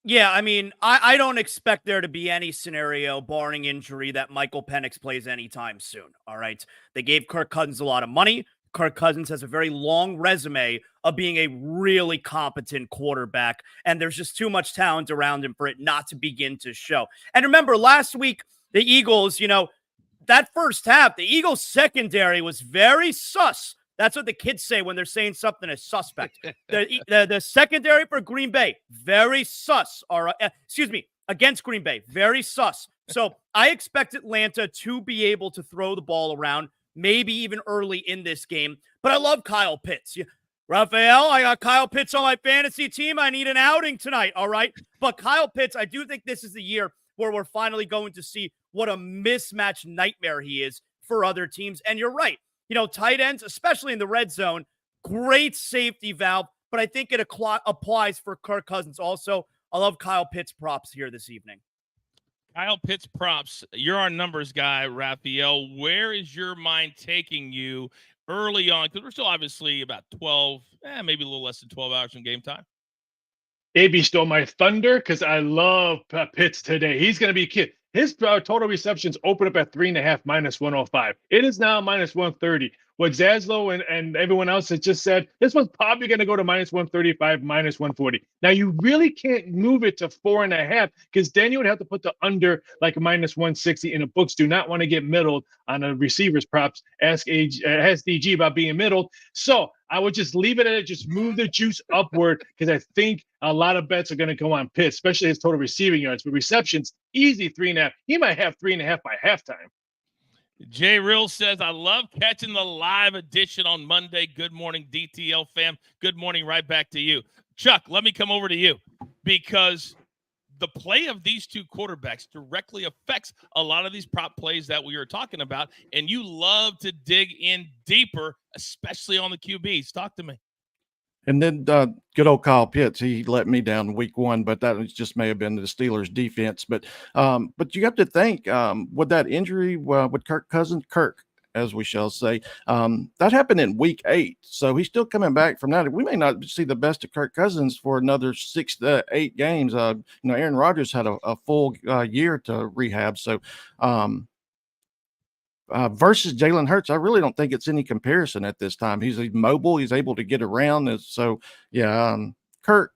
Yeah, I mean, I don't expect there to be any scenario, barring injury, that Michael Penix plays anytime soon, all right? They gave Kirk Cousins a lot of money. Kirk Cousins has a very long resume of being a really competent quarterback, and there's just too much talent around him for it not to begin to show. And remember, last week, the Eagles, that first half, the Eagles secondary was very sus. That's what the kids say when they're saying something is suspect. The secondary for Green Bay, very sus. Against Green Bay, very sus. So I expect Atlanta to be able to throw the ball around, maybe even early in this game. But I love Kyle Pitts. Raphael, I got Kyle Pitts on my fantasy team. I need an outing tonight, all right? But Kyle Pitts, I do think this is the year where we're finally going to see what a mismatch nightmare he is for other teams. And you're right. Tight ends, especially in the red zone, great safety valve, but I think it applies for Kirk Cousins also. I love Kyle Pitts props here this evening.
Kyle Pitts props. You're our numbers guy, Raphael. Where is your mind taking you early on? Because we're still obviously about 12, maybe a little less than 12 hours from game time.
AB stole my thunder because I love Pitts today. He's going to be a kid. His total receptions open up at 3.5 minus 105. It is now minus 130. What Zaslow and everyone else has just said, this one's probably going to go to minus 135, minus 140. Now, you really can't move it to 4.5 because then you would have to put the under like minus 160, and the books do not want to get middled on the receivers props. Ask DG about being middled. So I would just leave it at it, just move the juice upward because I think a lot of bets are going to go on Pitts, especially his total receiving yards. But receptions, easy 3.5. He might have 3.5 by halftime.
Jay Real says, I love catching the live edition on Monday. Good morning, DTL fam. Good morning, right back to you. Chuck, let me come over to you because the play of these two quarterbacks directly affects a lot of these prop plays that we were talking about, and you love to dig in deeper, especially on the QBs. Talk to me.
And then good old Kyle Pitts, he let me down week one, but that just may have been the Steelers defense. But you have to think with that injury with Kirk Cousins, as we shall say, that happened in week 8. So he's still coming back from that. We may not see the best of Kirk Cousins for another 6 to 8 games. Aaron Rodgers had a full year to rehab. So versus Jalen Hurts, I really don't think it's any comparison at this time. He's mobile. He's able to get around. So, Kirk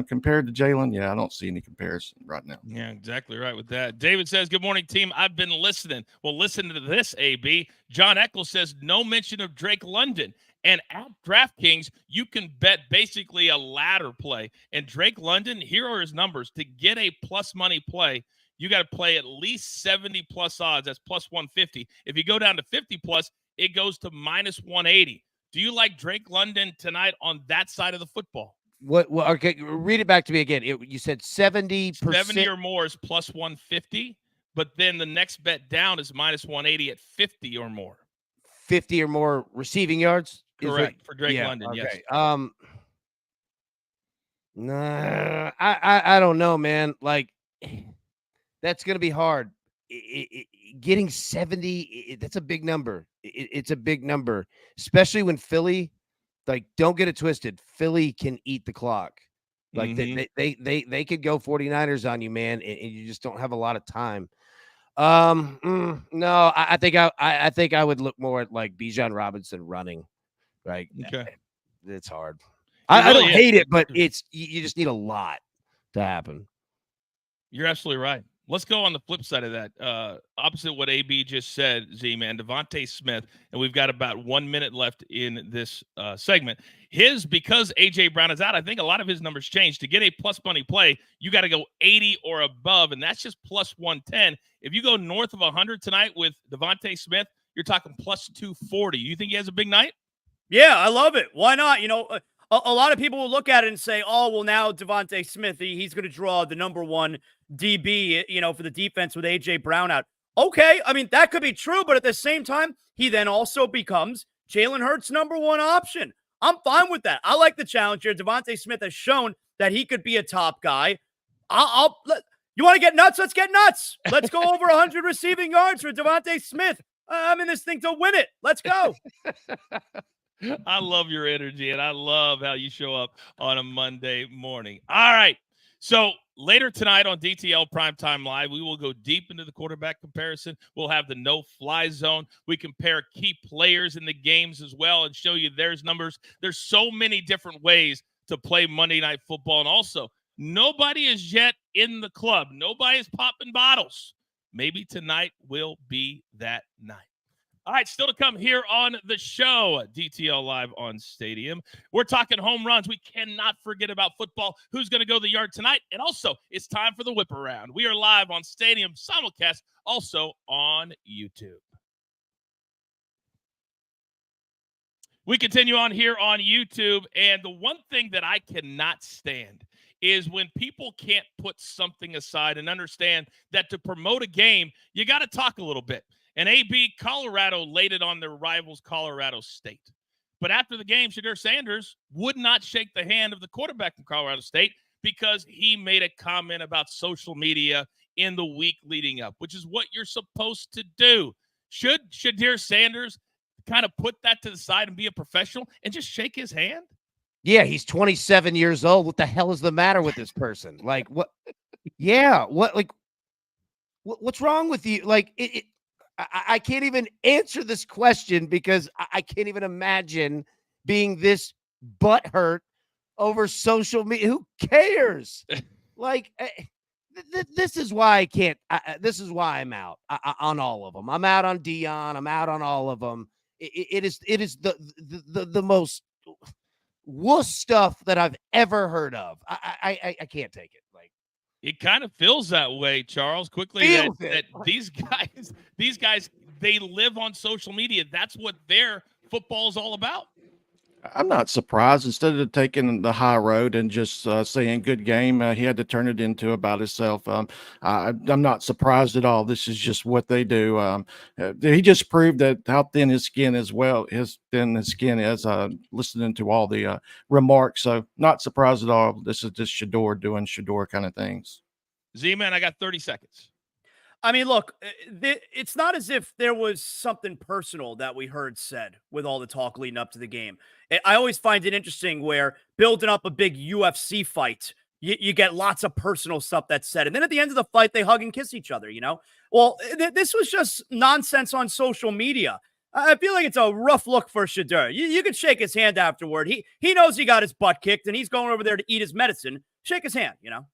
compared to Jalen, I don't see any comparison right now.
Yeah, exactly right with that. David says, good morning, team. I've been listening. Well, listen to this, AB. John Eccles says, no mention of Drake London. And at DraftKings, you can bet basically a ladder play. And Drake London, here are his numbers. To get a plus money play, you got to play at least 70 plus odds. That's plus 150. If you go down to 50 plus, it goes to minus 180. Do you like Drake London tonight on that side of the football?
What? Okay, read it back to me again. You said 70%.
70 or more is plus 150, but then the next bet down is minus 180 at 50 or more.
50 or more receiving yards?
Correct, for Drake London,
okay.
yes.
Nah, I don't know, man. Like, that's going to be hard. Getting 70, that's a big number. It's a big number, especially when Philly, like, don't get it twisted. Philly can eat the clock. Like, they could go 49ers on you, man, and you just don't have a lot of time. No, I think I would look more at, like, Bijan Robinson running. Right?
Okay.
It's hard.
Really
I don't hate it, but you just need a lot to happen.
You're absolutely right. Let's go on the flip side of that. Opposite what AB just said, Z-Man, Devontae Smith, and we've got about 1 minute left in this segment. Because A.J. Brown is out, I think a lot of his numbers changed. To get a plus money play, you got to go 80 or above, and that's just plus 110. If you go north of 100 tonight with Devontae Smith, you're talking plus 240. You think he has a big night?
Yeah, I love it. Why not? A lot of people will look at it and say, oh, well, now Devontae Smith, he's going to draw the number one DB, for the defense with A.J. Brown out. Okay, I mean, that could be true, but at the same time, he then also becomes Jalen Hurts' number one option. I'm fine with that. I like the challenge here. Devontae Smith has shown that he could be a top guy. You want to get nuts? Let's get nuts. Let's go over 100 receiving yards for Devontae Smith. I'm in this thing to win it. Let's go.
I love your energy, and I love how you show up on a Monday morning. All right. So later tonight on DTL Primetime Live, we will go deep into the quarterback comparison. We'll have the no-fly zone. We compare key players in the games as well and show you their numbers. There's so many different ways to play Monday Night Football. And also, nobody is yet in the club. Nobody is popping bottles. Maybe tonight will be that night. All right, still to come here on the show, DTL Live on Stadium. We're talking home runs. We cannot forget about football. Who's going to go the yard tonight? And also, it's time for the whip around. We are live on Stadium simulcast, also on YouTube. We continue on here on YouTube, and the one thing that I cannot stand is when people can't put something aside and understand that to promote a game, you got to talk a little bit. And AB, Colorado laid it on their rivals, Colorado State. But after the game, Shedeur Sanders would not shake the hand of the quarterback from Colorado State because he made a comment about social media in the week leading up, which is what you're supposed to do. Should Shedeur Sanders kind of put that to the side and be a professional and just shake his hand?
Yeah, he's 27 years old. What the hell is the matter with this person? Like, what? Yeah, what? Like, what's wrong with you? Like, I can't even answer this question because I can't even imagine being this butthurt over social media. Who cares? Like, this is why I can't. This is why I'm out on all of them. I'm out on Dion. I'm out on all of them. It is the most wuss stuff that I've ever heard of. I can't take it. Like,
it kind of feels that way, Charles, quickly, that these guys, they live on social media. That's what their football is all about.
I'm not surprised. Instead of taking the high road and just saying good game, he had to turn it into about himself. I'm not surprised at all. This is just what they do. He just proved that how thin his skin is. Well, his thin his skin is. Listening to all the remarks, so not surprised at all. This is just Shedeur doing Shedeur kind of things.
Z-Man, I got 30 seconds.
I mean, look, it's not as if there was something personal that we heard said with all the talk leading up to the game. I always find it interesting where building up a big UFC fight, you get lots of personal stuff that's said. And then at the end of the fight, they hug and kiss each other, you know? Well, this was just nonsense on social media. I feel like it's a rough look for Shedeur. You could shake his hand afterward. He knows he got his butt kicked, and he's going over there to eat his medicine. Shake his hand, you know?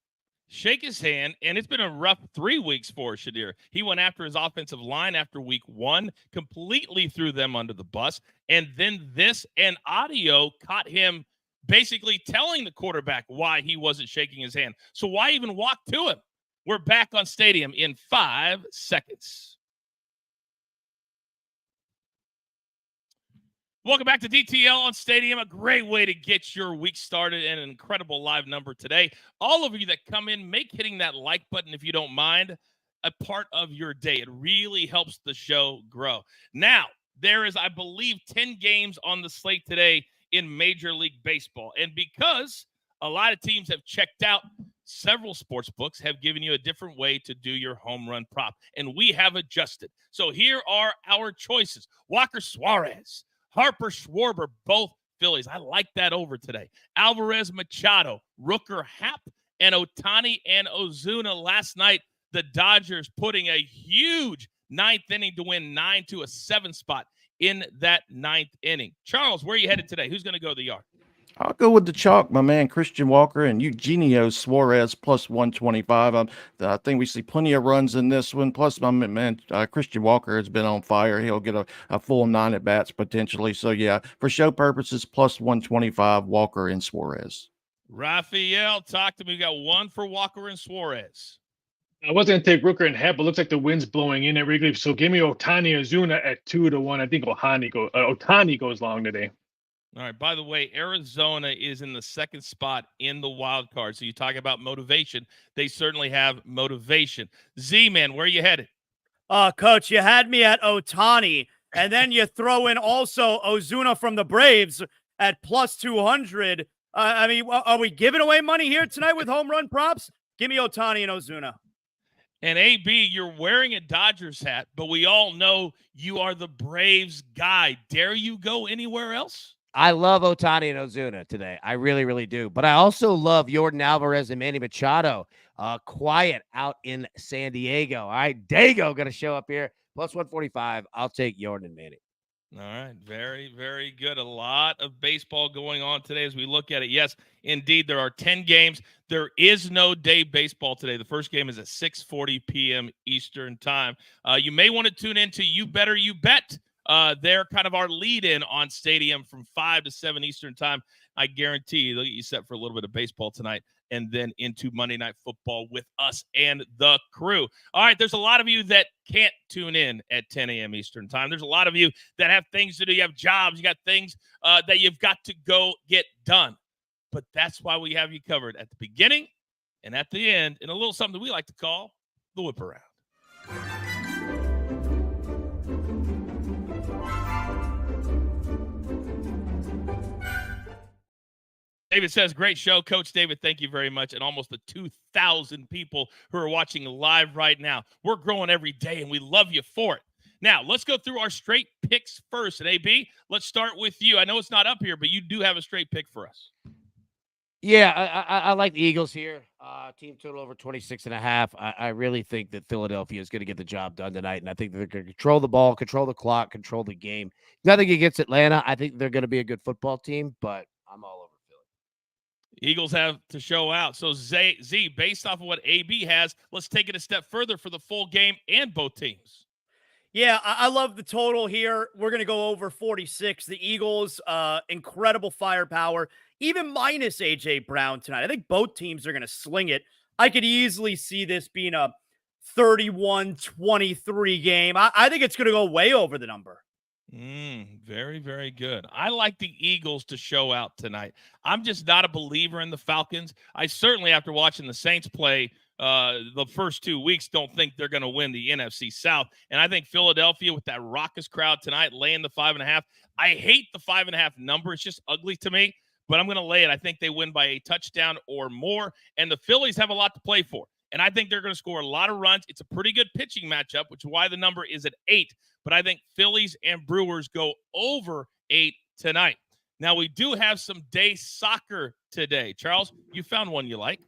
Shake his hand, and it's been a rough 3 weeks for Shedeur. He went after his offensive line after week 1, completely threw them under the bus, and then this and audio caught him basically telling the quarterback why he wasn't shaking his hand. So why even walk to him? We're back on Stadium in 5 seconds. Welcome back to DTL on Stadium. A great way to get your week started and an incredible live number today. All of you that come in, make hitting that like button, if you don't mind, a part of your day. It really helps the show grow. Now, there is, I believe, 10 games on the slate today in Major League Baseball. And because a lot of teams have checked out, several sports books have given you a different way to do your home run prop. And we have adjusted. So here are our choices. Walker Suarez, Harper Schwarber, both Phillies. I like that over today. Alvarez Machado, Rooker Happ, and Ohtani and Ozuna. Last night, the Dodgers putting a huge 9th inning to win 9-7 spot in that 9th inning. Charles, where are you headed today? Who's going to go to the yard?
I'll go with the chalk, my man, Christian Walker and Eugenio Suarez plus 125. I think we see plenty of runs in this one. Plus, my man, Christian Walker has been on fire. He'll get a full 9 at-bats potentially. So, yeah, for show purposes, plus 125, Walker and Suarez.
Raphael, talk to me. We got 1 for Walker and Suarez.
I was going to take Rooker and Happ, but it looks like the wind's blowing in at Wrigley. So give me Ohtani Ozuna at 2-1. I think Ohtani goes long today.
All right. By the way, Arizona is in the 2nd spot in the wild card. So you talk about motivation. They certainly have motivation. Z-Man, where are you headed?
Coach, you had me at Ohtani, and then you throw in also Ozuna from the Braves at plus 200. I mean, are we giving away money here tonight with home run props? Give me Ohtani and Ozuna.
And AB, you're wearing a Dodgers hat, but we all know you are the Braves guy. Dare you go anywhere else?
I love Ohtani and Ozuna today. I really, really do. But I also love Jordan Alvarez and Manny Machado. Quiet out in San Diego. All right, Dago going to show up here. Plus 145. I'll take Jordan and Manny.
All right. Very, very good. A lot of baseball going on today as we look at it. Yes, indeed, there are 10 games. There is no day baseball today. The first game is at 6:40 p.m. Eastern time. You may want to tune into You Better You Bet They're kind of our lead-in on Stadium from 5 to 7 Eastern time. I guarantee you they'll get you set for a little bit of baseball tonight and then into Monday Night Football with us and the crew. All right, there's a lot of you that can't tune in at 10 a.m. Eastern time. There's a lot of you that have things to do. You have jobs. You got things that you've got to go get done. But that's why we have you covered at the beginning and at the end in a little something we like to call the whip around. David says, great show. Coach David, thank you very much. And almost the 2,000 people who are watching live right now. We're growing every day, and we love you for it. Now, let's go through our straight picks first. And, AB, let's start with you. I know it's not up here, but you do have a straight pick for us.
Yeah, I like the Eagles here. Team total over 26.5. I really think that Philadelphia is going to get the job done tonight, and I think they're going to control the ball, control the clock, control the game. Nothing against Atlanta. I think they're going to be a good football team, but I'm all over Philly.
Eagles have to show out. So, Z, based off of what AB has, let's take it a step further for the full game and both teams.
Yeah, I love the total here. We're going to go over 46. The Eagles, incredible firepower, even minus A.J. Brown tonight. I think both teams are going to sling it. I could easily see this being a 31-23 game. I think it's going to go way over the number.
Very, very good. I like the Eagles to show out tonight. I'm just not a believer in the Falcons. I certainly, after watching the Saints play the first 2 weeks, don't think they're going to win the NFC South. And I think Philadelphia with that raucous crowd tonight laying the 5.5. I hate the 5.5 number. It's just ugly to me, but I'm going to lay it. I think they win by a touchdown or more. And the Phillies have a lot to play for. And I think they're going to score a lot of runs. It's a pretty good pitching matchup, which is why the number is at 8. But I think Phillies and Brewers go over 8 tonight. Now, we do have some day soccer today. Charles, you found one you like.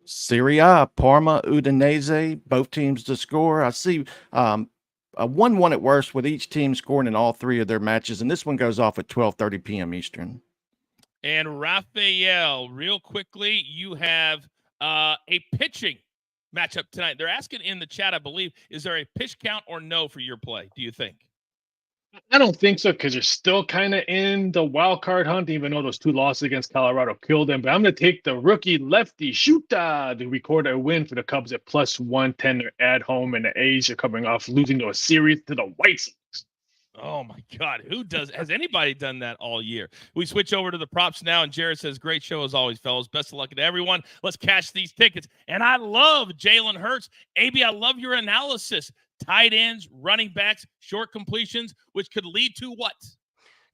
Serie A, Parma, Udinese, both teams to score. I see a 1-1 at worst with each team scoring in all 3 of their matches, and this one goes off at 12:30 p.m. Eastern.
And Raphael, real quickly, you have a pitching matchup tonight. They're asking in the chat, I believe, is there a pitch count or no for your play, do you think?
I don't think so, because you're still kind of in the wild card hunt, even though those 2 losses against Colorado killed them. But I'm going to take the rookie lefty Shuta to record a win for the Cubs at plus 110. They're at home, and the A's are coming off losing to a series to the White Sox.
Oh, my God. Has anybody done that all year? We switch over to the props now, and Jared says, great show as always, fellas. Best of luck to everyone. Let's cash these tickets. And I love Jalen Hurts. AB, I love your analysis. Tight ends, running backs, short completions, which could lead to what?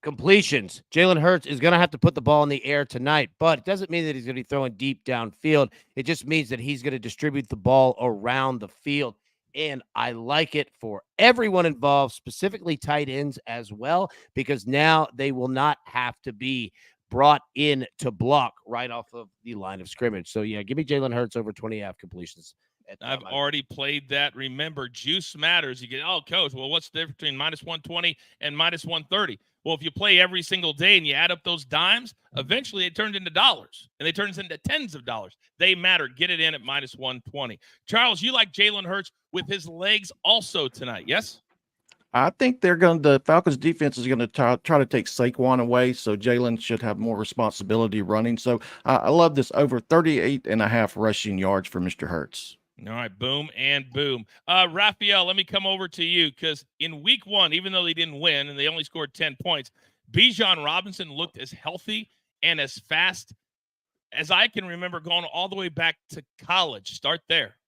Completions. Jalen Hurts is going to have to put the ball in the air tonight, but it doesn't mean that he's going to be throwing deep downfield. It just means that he's going to distribute the ball around the field. And I like it for everyone involved, specifically tight ends as well, because now they will not have to be brought in to block right off of the line of scrimmage. So, yeah, give me Jalen Hurts over 20.5 completions.
I've already played that. Remember, juice matters. You get, oh, coach, well, what's the difference between minus 120 and minus 130? Well, if you play every single day and you add up those dimes, eventually it turns into dollars, and it turns into tens of dollars. They matter. Get it in at minus 120. Charles, you like Jalen Hurts with his legs also tonight, yes?
I think the Falcons defense is going to try to take Saquon away, so Jalen should have more responsibility running. So I love this over 38.5 rushing yards for Mr. Hurts.
All right, boom and boom. Raphael, let me come over to you, because in week 1, even though they didn't win and they only scored 10 points, Bijan Robinson looked as healthy and as fast as I can remember, going all the way back to college. Start there.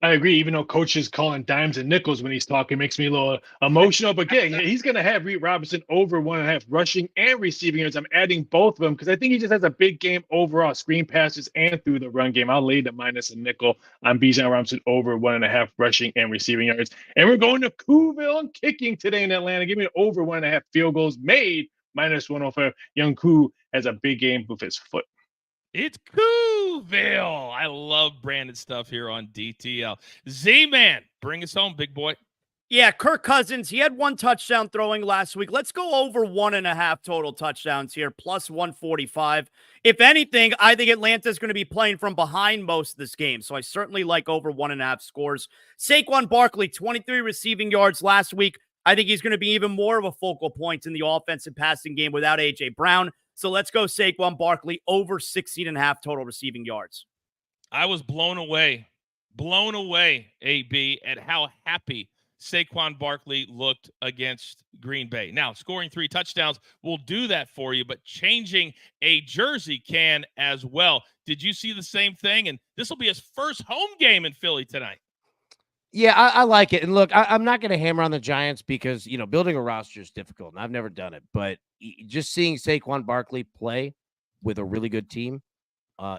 I agree, even though coach is calling dimes and nickels when he's talking, makes me a little emotional. But yeah, he's going to have Reed Robinson over 1.5 rushing and receiving yards. I'm adding both of them because I think he just has a big game overall, screen passes and through the run game. I'll lay the minus a nickel on Bijan Robinson over 1.5 rushing and receiving yards. And we're going to Cooville and kicking today in Atlanta. Give me an over 1.5 field goals made, minus 105. Young Koo has a big game with his foot.
It's Cooville. I love branded stuff here on DTL. Z-Man, bring us home, big boy.
Yeah, Kirk Cousins, he had 1 touchdown throwing last week. Let's go over 1.5 total touchdowns here, plus 145. If anything, I think Atlanta's going to be playing from behind most of this game, so I certainly like over 1.5 scores. Saquon Barkley, 23 receiving yards last week, I think he's going to be even more of a focal point in the offensive passing game without A.J. Brown. So let's go Saquon Barkley over 16.5 total receiving yards.
I was blown away, AB, at how happy Saquon Barkley looked against Green Bay. Now, scoring 3 touchdowns will do that for you, but changing a jersey can as well. Did you see the same thing? And this will be his first home game in Philly tonight.
Yeah, I like it. And look, I'm not going to hammer on the Giants because, building a roster is difficult, and I've never done it. But just seeing Saquon Barkley play with a really good team,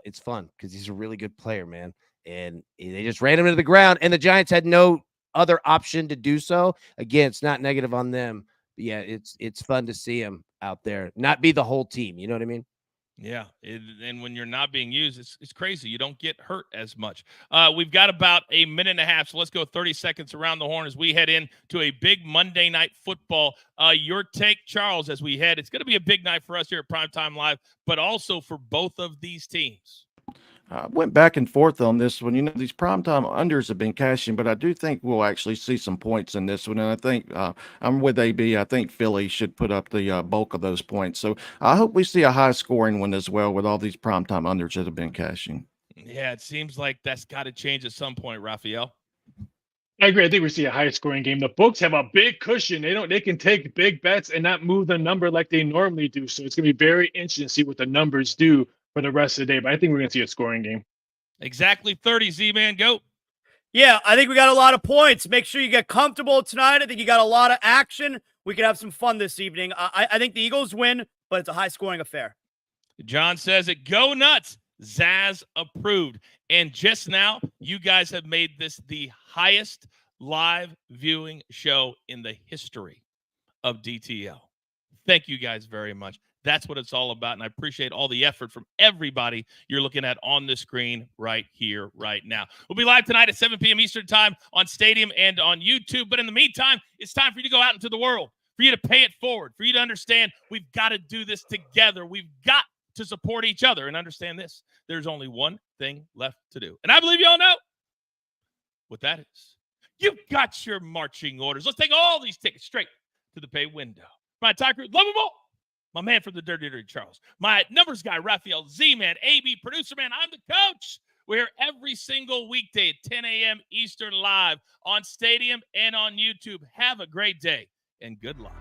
it's fun because he's a really good player, man. And they just ran him into the ground, and the Giants had no other option to do so. Again, it's not negative on them. But yeah, it's fun to see him out there, not be the whole team. You know what I mean?
Yeah, and when you're not being used, it's crazy. You don't get hurt as much. We've got about a minute and a half, so let's go 30 seconds around the horn as we head into a big Monday Night Football. Your take, Charles, as we head. It's going to be a big night for us here at Primetime Live, but also for both of these teams.
I went back and forth on this one. These primetime unders have been cashing, but I do think we'll actually see some points in this one. And I think I'm with AB. I think Philly should put up the bulk of those points. So I hope we see a high scoring one as well with all these primetime unders that have been cashing.
Yeah, it seems like that's got to change at some point, Raphael.
I agree. I think we see a high scoring game. The books have a big cushion. They can take big bets and not move the number like they normally do. So it's going to be very interesting to see what the numbers do for the rest of the day. But I think we're going to see a scoring game.
Exactly 30, Z-Man, go.
Yeah, I think we got a lot of points. Make sure you get comfortable tonight. I think you got a lot of action. We could have some fun this evening. I think the Eagles win, but it's a high-scoring affair.
John says it. Go nuts. Zaz approved. And just now, you guys have made this the highest live viewing show in the history of DTL. Thank you guys very much. That's what it's all about, and I appreciate all the effort from everybody you're looking at on the screen right here, right now. We'll be live tonight at 7 p.m. Eastern Time on Stadium and on YouTube. But in the meantime, it's time for you to go out into the world, for you to pay it forward, for you to understand we've got to do this together. We've got to support each other and understand this. There's only one thing left to do. And I believe you all know what that is. You've got your marching orders. Let's take all these tickets straight to the pay window. My tie crew, love them all. My man from the Dirty Dirty Charles. My numbers guy, Raphael, Z-Man, AB, producer man, I'm the coach. We're here every single weekday at 10 a.m. Eastern live on Stadium and on YouTube. Have a great day and good luck.